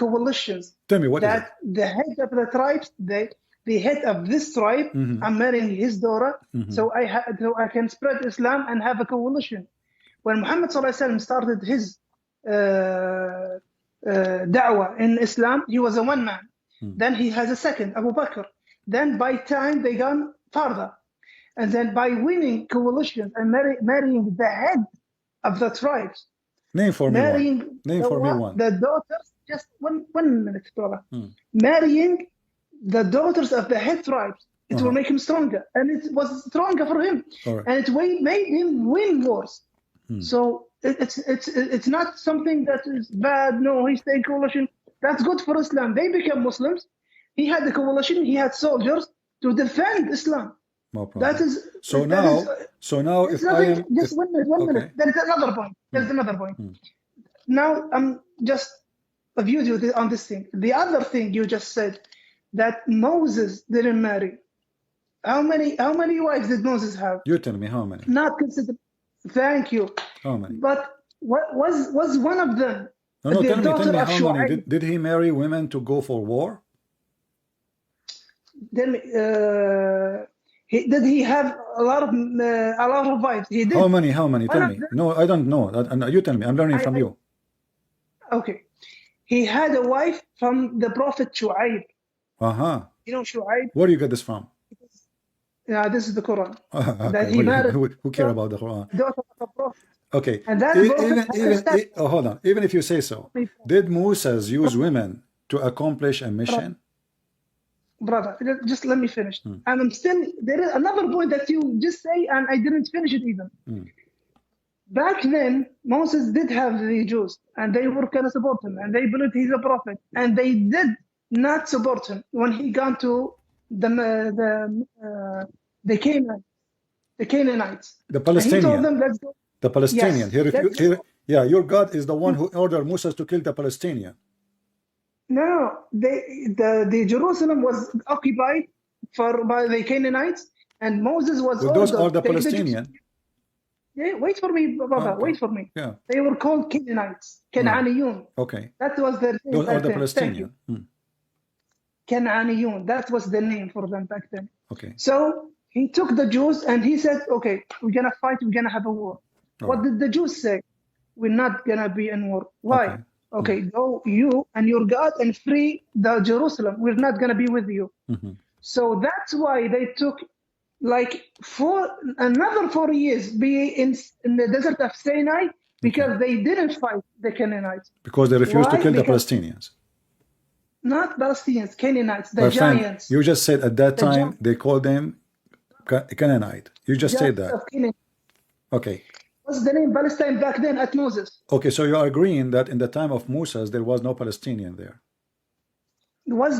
coalitions? Tell me, what is it? That the head of the tribes, the head of this tribe, I'm marrying his daughter, so I can spread Islam and have a coalition. When Muhammad ﷺ started his da'wah in Islam, he was a one man. Then he has a second, Abu Bakr. Then by time they gone further, and then by winning coalitions and marrying the head of the tribes, Name for me one. Name for me one. the daughters. Just one minute, brother. Marrying the daughters of the head tribes, it will make him stronger, and it was stronger for him, and it made him win wars. So it's not something that is bad. No, he's taking coalition. That's good for Islam. They became Muslims. He had the coalition. He had soldiers to defend Islam. No problem. That is so now. If I am just 1 minute, 1 minute. There is another point. There's another point. Now I'm just a view on this thing. The other thing you just said, that Moses didn't marry. How many wives did Moses have? You tell me how many. Not considered. Thank you. How many? But what was one of them? No, tell me how many. Did he marry women to go for war? Then did he have a lot of wives? He did. How many? Tell me. No, I don't know. You tell me. I'm learning from you. Okay. He had a wife from the Prophet Shu'aib. You know Shu'aib? Where do you get this from? Yeah, this is the Quran. Okay. That he married. Who care about the Quran? Daughter of the Prophet. Okay. And that hold on. Even if you say so, did Moses use women to accomplish a mission? Brother, just let me finish. And I'm still, there is another point that you just say, and I didn't finish it even. Back then, Moses did have the Jews, and they were going to support him, and they believed he's a prophet, and they did not support him when he gone to the Canaanites. The Palestinian. And he told them, let's go. The Palestinian. Yes, your God is the one who ordered Moses to kill the Palestinian. No, the Jerusalem was occupied by the Canaanites, and Moses was. Those are the Palestinians. Yeah, wait for me, brother. Okay. Wait for me. Yeah. They were called Canaanites, Can'aniyun. Okay. That was their name. Those are the Palestinians. Can'aniyun. That was the name for them back then. Okay. So he took the Jews and he said, "Okay, we're gonna fight. We're gonna have a war." What did the Jews say? We're not gonna be in war. Why? Okay, go you and your God and free the Jerusalem. We're not gonna be with you. So that's why they took like another 4 years be in the desert of Sinai, because they didn't fight the Canaanites. Because they refused to kill the Palestinians. Not Palestinians, Canaanites, the giants. You just said at that time they called them Canaanite. You just said that. Okay. What's the name Palestine back then at Moses? Okay, so you are agreeing that in the time of Moses there was no Palestinian there. Was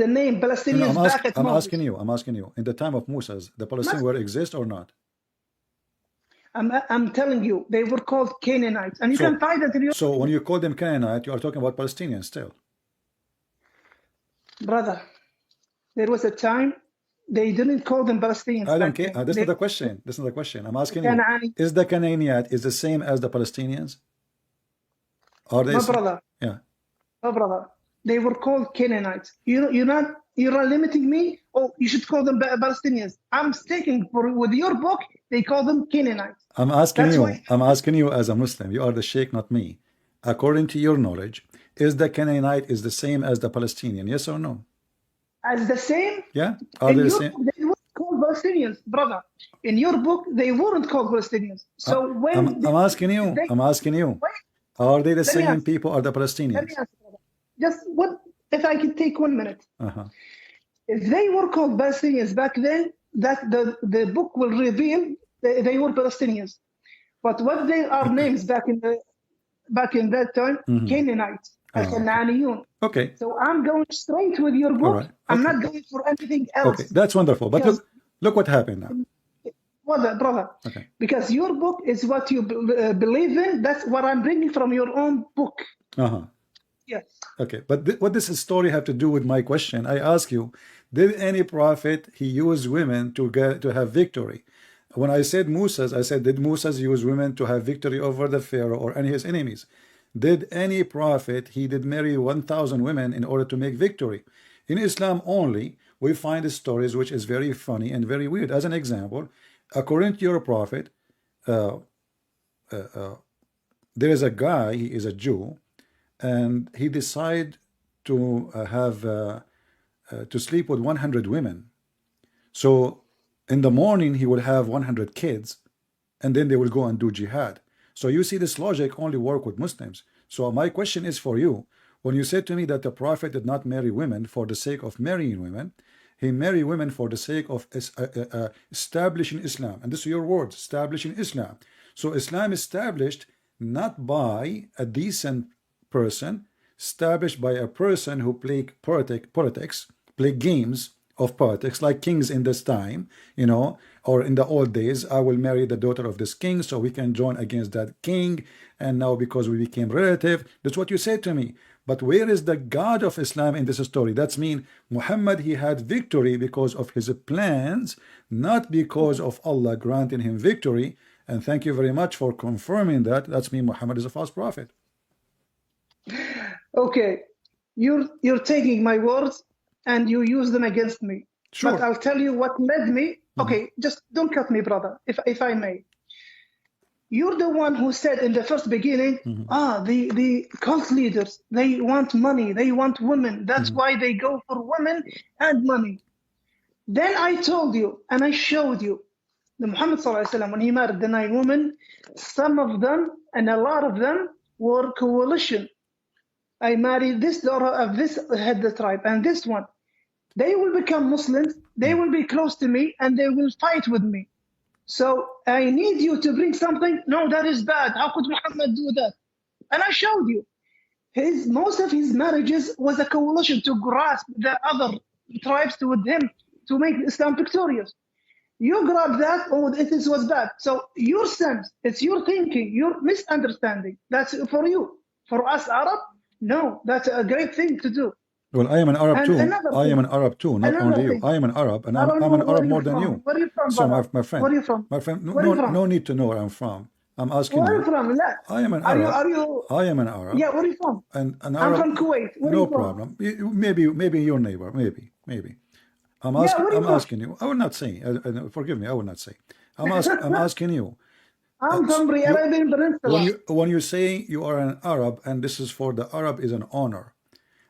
the name Palestinians back at Moses? I'm asking you. In the time of Moses, the Palestinians were exist or not? I'm telling you, they were called Canaanites, and you can find that in your. So when you call them Canaanite, you are talking about Palestinians still. Brother, there was a time they didn't call them Palestinians. I don't care. That's not the question. That's not the question. I'm asking you: is the Canaanite the same as the Palestinians? Are they? No, brother. Yeah. No, brother. They were called Canaanites. You're not limiting me. Oh, you should call them Palestinians. I'm sticking with your book. They call them Canaanites. I'm asking you as a Muslim. You are the Sheikh, not me. According to your knowledge, is the Canaanite the same as the Palestinian? Yes or no? As the same? Yeah. Are they the same? They weren't called Palestinians, brother. In your book, they weren't called Palestinians. So when I'm asking you. Are they the same people as the Palestinians? Let me ask you, brother. Just what if I could take 1 minute? If they were called Palestinians back then, that the book will reveal they were Palestinians. But what they are names back in that time, Canaanites. Al-Kan'aniyun. Okay. So I'm going straight with your book. Right. I'm Okay. not going for anything else. Okay, that's wonderful. But Because, look what happened now. brother, Okay. because your book is what you believe in. That's what I'm bringing from your own book. Yes. Okay, but what does this story have to do with my question? I ask you, did any prophet he use women to have victory? When I said Moses, I said, did Moses use women to have victory over the Pharaoh or any of his enemies? Did any prophet he did marry 1,000 women in order to make victory? In Islam only, we find stories which is very funny and very weird. As an example, according to your prophet, there is a guy, he is a Jew, and he decided to to sleep with 100 women. So in the morning he will have 100 kids, and then they will go and do jihad. So you see, this logic only work with Muslims. So my question is for you, when you said to me that the prophet did not marry women for the sake of marrying women, he married women for the sake of establishing Islam. And this is your words, establishing Islam. So Islam established not by a decent person, established by a person who played politics, play games of politics, like kings in this time, you know, or in the old days. I will marry the daughter of this king so we can join against that king, and now because we became relative. That's what you said to me. But where is the God of Islam in this story? That's mean Muhammad, he had victory because of his plans, not because of Allah granting him victory. And thank you very much for confirming that. That's mean Muhammad is a false prophet. Okay, you're taking my words and you use them against me. Sure. But I'll tell you what led me. Okay, just don't cut me, brother, if I may. You're the one who said in the first beginning, the cult leaders, they want money, they want women. That's why they go for women and money. Then I told you and I showed you the Muhammad ﷺ, when he married the 9 women, some of them and a lot of them were coalition. I married this daughter of this head the tribe and this one. They will become Muslims, they will be close to me, and they will fight with me. So I need you to bring something. No, that is bad. How could Muhammad do that? And I showed you. Most of his marriages was a coalition to grasp the other tribes with him to make Islam victorious. You grab that, oh, this was bad. So your sense, it's your thinking, your misunderstanding. That's for you. For us Arab, no, that's a great thing to do. Well, I am an Arab too. I am an Arab too, not only you. Thing. I am an Arab, and I'm an Arab more than you. Where are you from, so brother? my friend, where are you from? My friend, no need to know where I'm from. I'm asking where you. Where are you from? I am an Arab. Are you? I am an Arab. Yeah, where are you from? And an Arab. I'm from Kuwait. Where no are you from? problem. Maybe your neighbor. Maybe. I'm asking you. I will not say. Forgive me. I will not say. I'm asking you. I'm from the Arabian Peninsula. When you say you are an Arab, and this is for the Arab is an honor,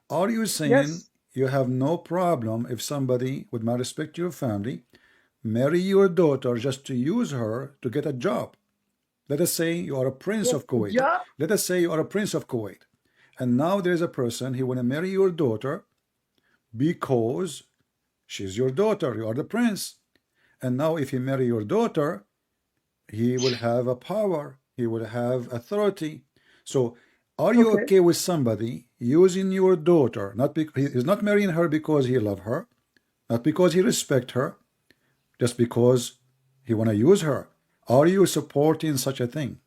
are you saying? Yes. You have no problem if somebody, with my respect to your family, marry your daughter just to use her to get a job. Let us say you are a prince of Kuwait. Job? Let us say you are a prince of Kuwait. And now there is a person, he want to marry your daughter because she's your daughter, you are the prince. And now if he marry your daughter, he will have a power, he will have authority. So are you okay with somebody using your daughter? He's not marrying her because he love her, not because he respect her, just because he want to use her. Are you supporting such a thing?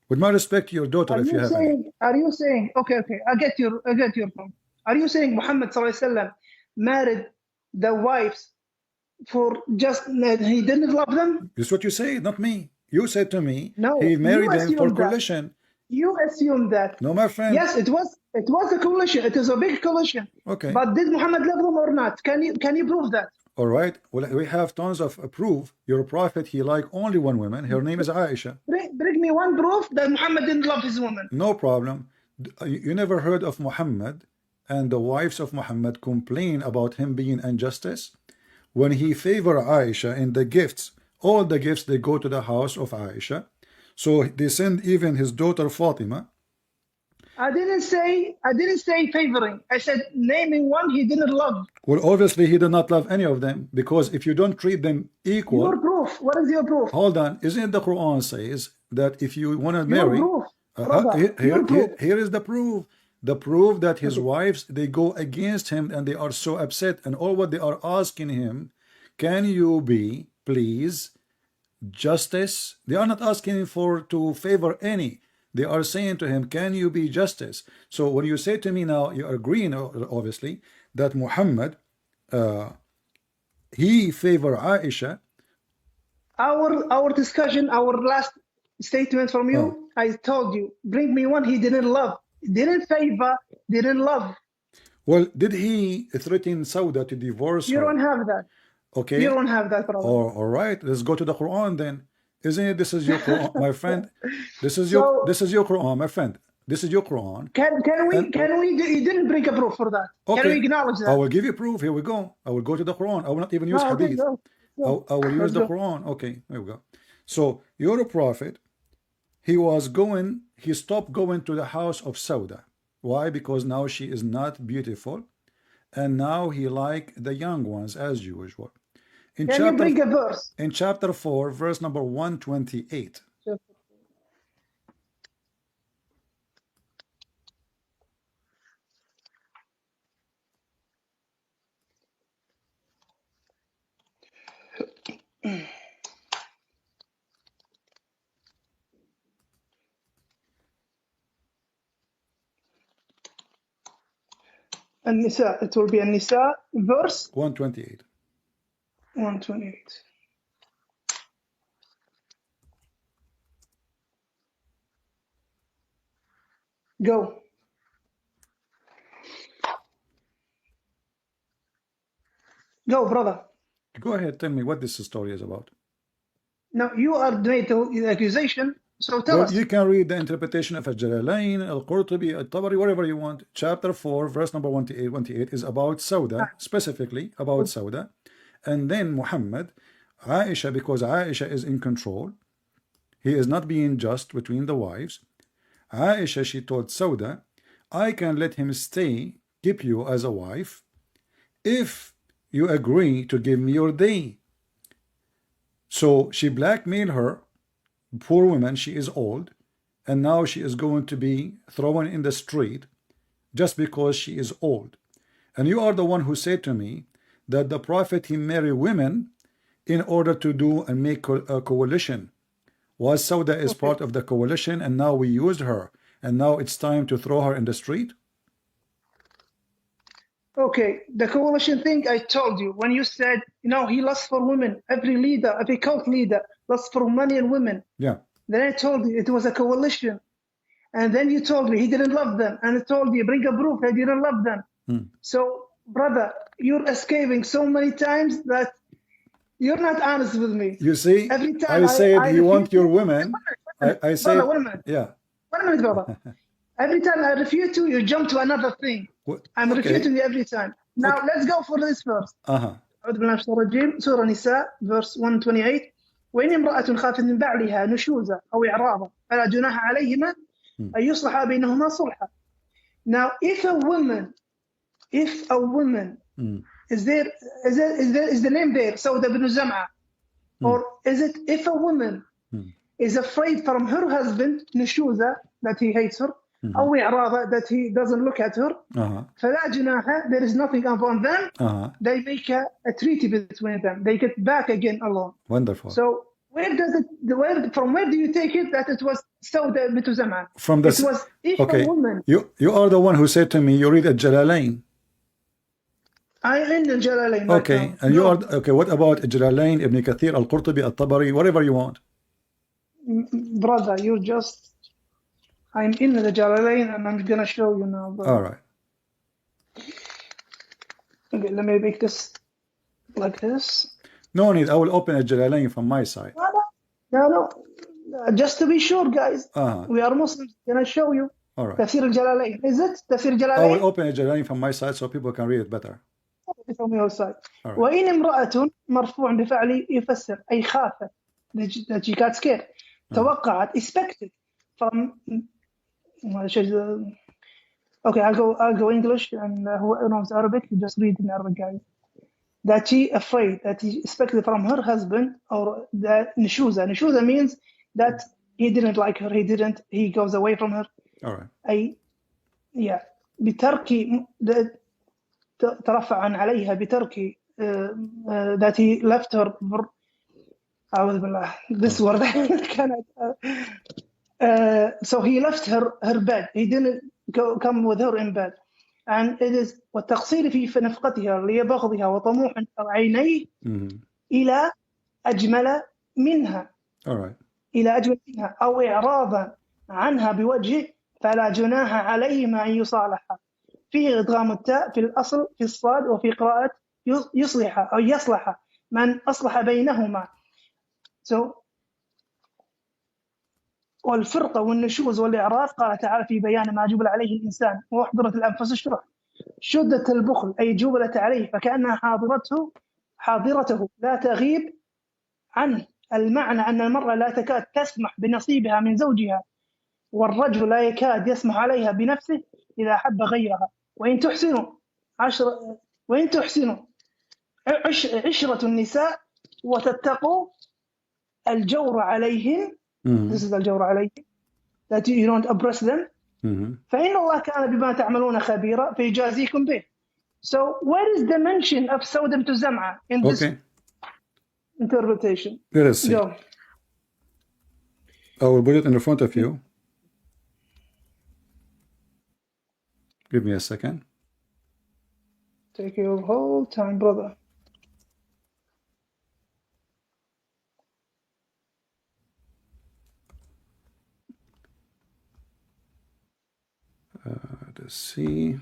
With my respect to your daughter, if you have any. Are you saying? Okay, I get your point. Are you saying Muhammad ﷺ married the wives for just he didn't love them? This is what you say, not me. You said to me, no, he married them for coalition. You assume that. No, my friend. Yes, it was a coalition. It is a big coalition. Okay. But did Muhammad love them or not? Can you prove that? All right. Well, we have tons of proof. Your prophet, he liked only one woman. Her name is Aisha. Bring me one proof that Muhammad didn't love his woman. No problem. You never heard of Muhammad and the wives of Muhammad complain about him being injustice? When he favor Aisha in the gifts, all the gifts, they go to the house of Aisha. So they send even his daughter Fatima. I didn't say favoring. I said naming one he didn't love. Well, obviously he did not love any of them, because if you don't treat them equal. Your proof. What is your proof? Hold on. Isn't the Quran says that if you want to marry, your proof, here is the proof. The proof that his wives, they go against him and they are so upset, and all what they are asking him, can you be, please, justice? They are not asking him for to favor any. They are saying to him, can you be justice? So when you say to me now, you are agreeing, obviously, that Muhammad, he favor Aisha. Our discussion, our last statement from you, I told you, bring me one he didn't love, didn't favor, didn't love. Well, did he threaten Sauda to divorce her? You don't have that. Okay. You don't have that, brother. All right, let's go to the Quran then. Isn't it? This is your Quran, my friend. This is your Quran, my friend. This is your Quran. Can we? You didn't bring a proof for that. Okay. Can we acknowledge that? I will give you proof. Here we go. I will go to the Quran. I will not even use hadith. Okay, go. I will use the Quran. Okay, here we go. So your prophet, he stopped going to the house of Sauda. Why? Because now she is not beautiful, and now he like the young ones as usual. Can you bring a verse? In chapter 4, verse number 128. An-Nisa. It will be An-Nisa, verse 128. 128. Go. Go, brother. Go ahead, tell me what this story is about. Now, you are made the accusation, so tell us. You can read the interpretation of Al-Jalalain, Al-Qurtubi, Al-Tabari, whatever you want. Chapter 4, verse number 128 is about Sauda, specifically about Sauda. And then Muhammad, Aisha, because Aisha is in control, he is not being just between the wives. Aisha, she told Sauda, I can let him stay, keep you as a wife, if you agree to give me your day. So she blackmailed her, poor woman, she is old, and now she is going to be thrown in the street just because she is old. And you are the one who said to me that the prophet, he married women in order to do and make a coalition. Was Sauda is part of the coalition, and now we used her, and now it's time to throw her in the street? Okay, the coalition thing I told you, when you said, he lusts for women, every leader, every cult leader lusts for money and women. Yeah. Then I told you it was a coalition. And then you told me he didn't love them. And I told you, bring a proof he didn't love them. So, brother, you're escaping so many times that you're not honest with me. You see, every time I said you want your women. I said, brother, 1 minute. Yeah. 1 minute, brother. Every time I refute you, you jump to another thing. I'm refuting you every time. Now, let's go for this verse. أعوذ بالله من الشيطان الرجيم. سورة نساء, verse 128. وإن امرأة خافت من بعلها نشوزا أو إعراضا فلا جناح عليهما أن يصلحا بينهما صلحا. Now, if a woman, is the name there, Sauda bin Zam'a, or is it if a woman is afraid from her husband, نشوزا, that he hates her, أو إعراضا, that he doesn't look at her, فلا جناح, there is nothing upon them. They make a treaty between them. They get back again alone. Wonderful. So from where do you take it that it was Sauda bint Zam'a? From the, it was if a woman. You are the one who said to me, you read Al-Jalalain. I in Al-Jalalain. Okay, and you are okay. What about Al-Jalalain, Ibn Kathir, Al-Qurtubi, Al-Tabari, whatever you want? Brother, I'm in the Jalalain and I'm gonna show you now. Brother. All right. Okay, let me make this like this. No need. I will open a Jalalain from my side. No. Just to be sure, guys. We are Muslims. Can I show you? All right. Tafsir al-Jalalain. Is it Tafsir al-Jalalain? I will open a Jalalain from my side so people can read it better. From your side. Right. وإن امرأة مرفوع بفعل يفسر أي خافت, that she got scared. توقعت, expected from. Okay, I'll go English, and who knows Arabic, you just read in Arabic, guys. That she afraid, that he expected from her husband, or that Nishuza. Nishuza means that he didn't like her, he goes away from her. All right. بترك ترفع عليها بترك that he left her أعوذ بالله this word كانت so he left her bed, he didn't come with her in bed, and it is والتقصير في نفقتها لبغضها وطموح عينيه إلى أجمل منها إلى أجمل منها أو إعراضا عنها بوجه فلا جناح عليهما أن يصالحا. فيه إدغام التاء في الأصل في الصاد وفي قراءة يصلح أو يصلح من أصلح بينهما. والفرقة والنشوز والإعراض قال تعالى في بيان ما جبل عليه الإنسان وأحضرت الأنفس الشح شدة البخل أي جبلت عليه فكأنها حاضرته لا تغيب عنه. المعنى أن المرأة لا تكاد تسمح بنصيبها من زوجها والرجل لا يكاد يسمح عليها بنفسه إذا أحب غيرها. وإن تحسنوا عشرة النساء وتتقوا الجور عليهن this is الجور عليهن that you don't oppress them فإن الله كان بما تعملون خبيرا فيجازيكم به. So where is the mention of Sodom to Zam'a in this interpretation? Let us see. Go. I will put it in front of you. Give me a second. Take your whole time, brother. Let's see.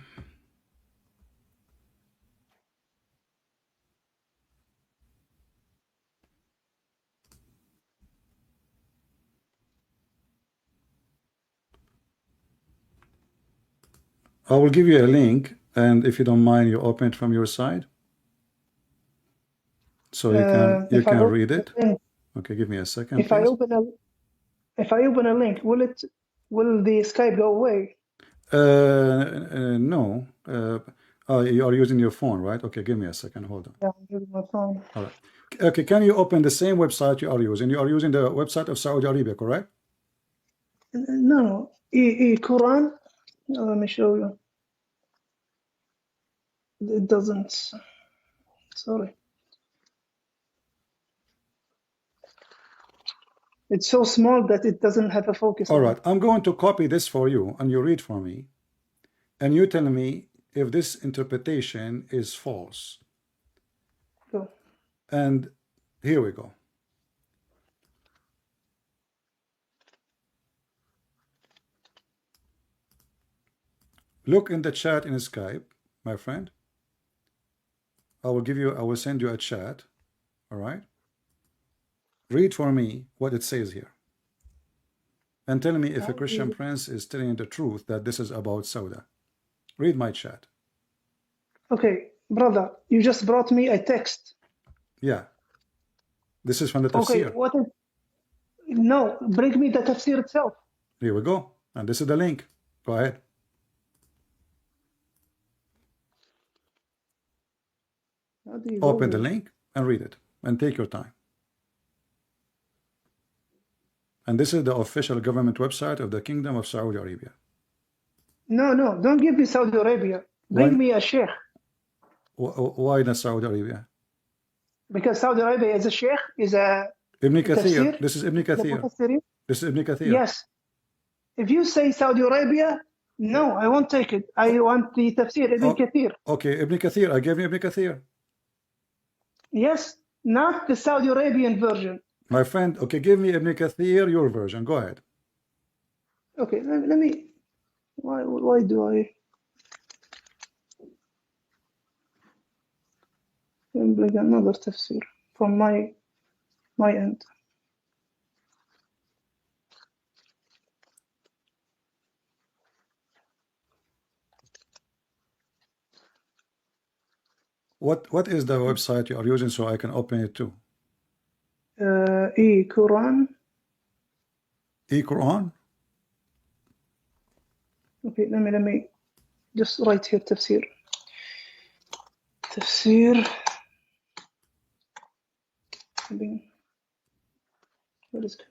I will give you a link, and if you don't mind, you open it from your side, so you can read it. Okay, give me a second. If I open a link, will the Skype go away? No. You are using your phone, right? Okay, give me a second. Hold on. Yeah, I'm using my phone. All right. Okay, can you open the same website you are using? You are using the website of Saudi Arabia, correct? No, Quran. Let me show you. It doesn't. Sorry. It's so small that it doesn't have a focus. All right, I'm going to copy this for you, and you read for me, and you tell me if this interpretation is false. Go. And here we go. Look in the chat in Skype, my friend. I will send you a chat. All right. Read for me what it says here. And tell me if a Christian prince is telling the truth that this is about Sauda. Read my chat. Okay, brother, you just brought me a text. Yeah. This is from the tafsir. Okay, what is... No, bring me the tafsir itself. Here we go. And this is the link. Go ahead. Open the link and read it. And take your time. And this is the official government website of the Kingdom of Saudi Arabia. No, don't give me Saudi Arabia. Bring me a sheikh. Why not Saudi Arabia? Because Saudi Arabia is a sheikh, is a Ibn Kathir. This is Ibn Kathir. This is Ibn Kathir. Yes. If you say Saudi Arabia, no, I won't take it. I want the tafsir Ibn Kathir. Okay, Ibn Kathir. I gave you Ibn Kathir. Yes, not the Saudi Arabian version. My friend, okay, give me Ibn Kathir, your version. Go ahead. Okay, let me... Why do I... bring another tafsir from my end. What is the website you are using so I can open it too? Quran. Quran? Okay, let me just write here tafsir. Tafsir. What is it?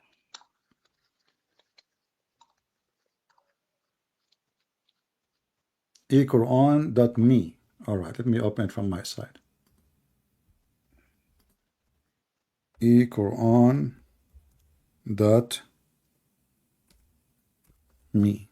eQuran.me. All right, let me open it from my side. eQuran.me.